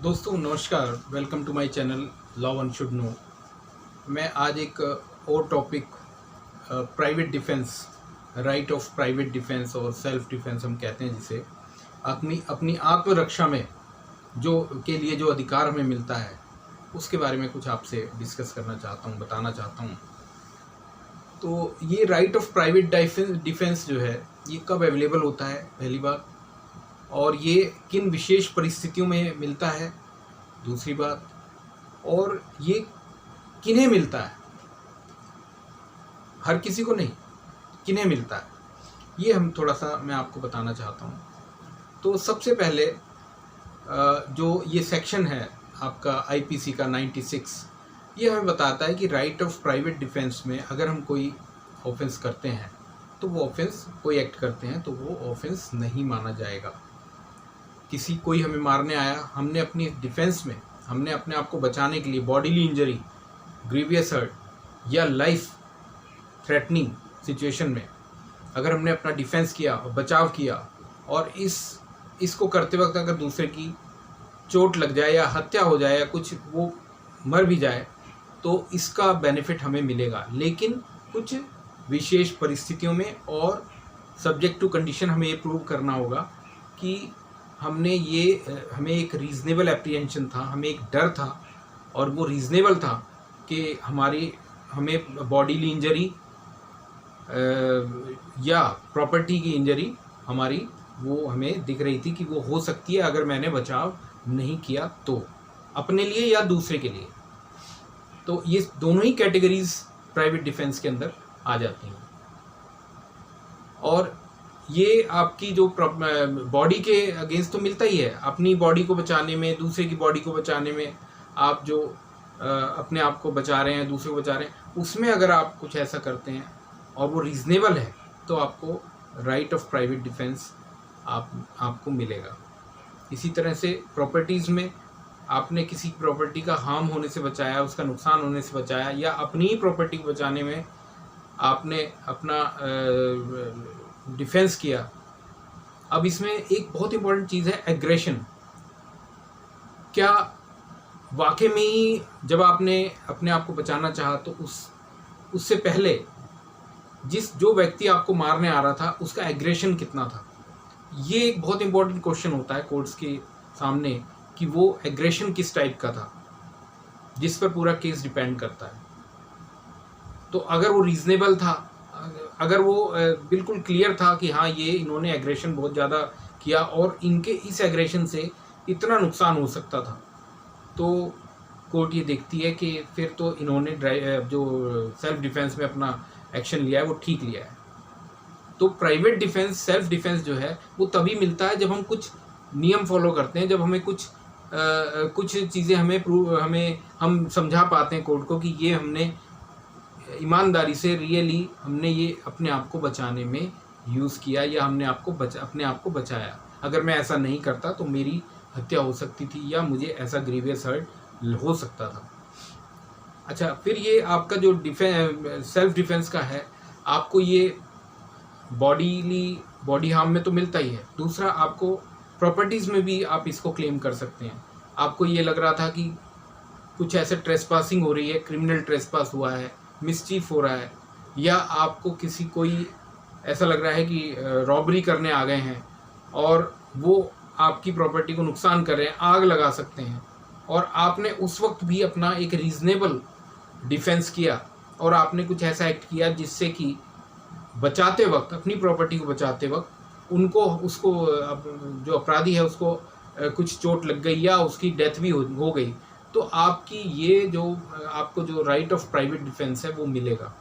दोस्तों नमस्कार, welcome to my channel law one should know. मैं आज एक और topic private defence, right of private defence और सेल्फ डिफेंस हम कहते हैं, जिसे अपनी आत्मरक्षा में जो के लिए जो अधिकार हमें मिलता है उसके बारे में कुछ आपसे डिस्कस करना चाहता हूँ, बताना चाहता हूँ। तो ये राइट ऑफ प्राइवेट डिफेंस जो है ये कब अवेलेबल होता है, पहली बात, और ये किन विशेष परिस्थितियों में मिलता है, दूसरी बात, और ये किन्हें मिलता है, हर किसी को नहीं, किन्हें मिलता है, ये हम थोड़ा सा मैं आपको बताना चाहता हूँ। तो सबसे पहले जो ये सेक्शन है आपका आईपीसी का 96, ये हमें बताता है कि राइट ऑफ प्राइवेट डिफेंस में अगर हम कोई ऑफेंस करते हैं तो वो ऑफेंस, कोई एक्ट करते हैं तो वो ऑफेंस नहीं माना जाएगा। कोई हमें मारने आया, हमने अपनी डिफेंस में, हमने अपने आप को बचाने के लिए बॉडीली इंजरी, ग्रीवियस हर्ट या लाइफ थ्रेटनिंग सिचुएशन में अगर हमने अपना डिफेंस किया और बचाव किया, और इसको करते वक्त अगर दूसरे की चोट लग जाए या हत्या हो जाए या कुछ वो मर भी जाए, तो इसका बेनिफिट हमें मिलेगा, लेकिन कुछ विशेष परिस्थितियों में और सब्जेक्ट टू कंडीशन हमें ये प्रूव करना होगा कि हमें एक रीज़नेबल एप्रीहेंशन था, हमें एक डर था और वो रीज़नेबल था कि हमें बॉडीली इंजरी या प्रॉपर्टी की इंजरी हमारी वो हमें दिख रही थी कि वो हो सकती है अगर मैंने बचाव नहीं किया तो, अपने लिए या दूसरे के लिए। तो ये दोनों ही कैटेगरीज प्राइवेट डिफेंस के अंदर आ जाती हैं। और ये आपकी जो बॉडी के अगेंस्ट तो मिलता ही है, अपनी बॉडी को बचाने में, दूसरे की बॉडी को बचाने में, आप जो अपने आप को बचा रहे हैं, दूसरे को बचा रहे हैं, उसमें अगर आप कुछ ऐसा करते हैं और वो रीज़नेबल है तो आपको राइट ऑफ प्राइवेट डिफेंस आपको मिलेगा। इसी तरह से प्रॉपर्टीज़ में आपने किसी प्रॉपर्टी का हार्म होने से बचाया, उसका नुकसान होने से बचाया, या अपनी ही प्रॉपर्टी को बचाने में आपने अपना डिफेंस किया। अब इसमें एक बहुत इंपॉर्टेंट चीज़ है एग्रेशन। क्या वाकई में ही जब आपने अपने आप को बचाना चाहा तो उससे पहले जो व्यक्ति आपको मारने आ रहा था उसका एग्रेशन कितना था? ये एक बहुत इंपॉर्टेंट क्वेश्चन होता है कोर्ट्स के सामने कि वो एग्रेशन किस टाइप का था, जिस पर पूरा केस डिपेंड करता है। तो अगर वो रीज़नेबल था, अगर वो बिल्कुल क्लियर था कि हाँ ये इन्होंने एग्रेशन बहुत ज़्यादा किया और इनके इस एग्रेशन से इतना नुकसान हो सकता था, तो कोर्ट ये देखती है कि फिर तो इन्होंने जो सेल्फ डिफेंस में अपना एक्शन लिया है वो ठीक लिया है। तो प्राइवेट डिफेंस, सेल्फ डिफेंस जो है वो तभी मिलता है जब हम कुछ नियम फॉलो करते हैं, जब हमें कुछ चीज़ें हम समझा पाते हैं कोर्ट को कि ये हमने ईमानदारी से रियली हमने ये अपने आप को बचाने में यूज़ किया, या हमने अपने आप को बचाया। अगर मैं ऐसा नहीं करता तो मेरी हत्या हो सकती थी या मुझे ऐसा ग्रीवियस हर्ट हो सकता था। अच्छा, फिर ये आपका जो सेल्फ डिफेंस का है, आपको ये बॉडी हार्म में तो मिलता ही है, दूसरा आपको प्रॉपर्टीज़ में भी आप इसको क्लेम कर सकते हैं। आपको ये लग रहा था कि कुछ ऐसे ट्रेसपासिंग हो रही है, क्रिमिनल ट्रेसपास हुआ है, मिसचीफ हो रहा है, या आपको कोई ऐसा लग रहा है कि रॉबरी करने आ गए हैं और वो आपकी प्रॉपर्टी को नुकसान कर रहे हैं, आग लगा सकते हैं, और आपने उस वक्त भी अपना एक रीज़नेबल डिफेंस किया और आपने कुछ ऐसा एक्ट किया जिससे कि बचाते वक्त, अपनी प्रॉपर्टी को बचाते वक्त उसको जो अपराधी है उसको कुछ चोट लग गई या उसकी डेथ भी हो गई, तो आपको जो राइट ऑफ प्राइवेट डिफेंस है वो मिलेगा।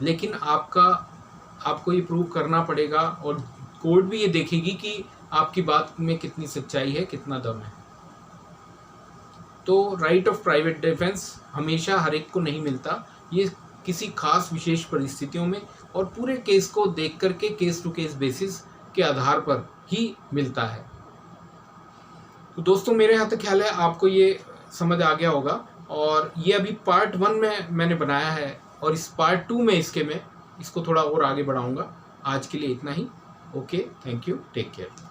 लेकिन आपको ये प्रूव करना पड़ेगा और कोर्ट भी ये देखेगी कि आपकी बात में कितनी सच्चाई है, कितना दम है। तो राइट ऑफ प्राइवेट डिफेंस हमेशा हर एक को नहीं मिलता, ये किसी खास विशेष परिस्थितियों में और पूरे केस को देख करके केस टू केस बेसिस के आधार पर ही मिलता है। तो दोस्तों मेरे यहाँ तक ख्याल है आपको ये समझ आ गया होगा, और ये अभी पार्ट 1 में मैंने बनाया है, और इस पार्ट 2 में इसको थोड़ा और आगे बढ़ाऊंगा। आज के लिए इतना ही। Okay, thank you, take care.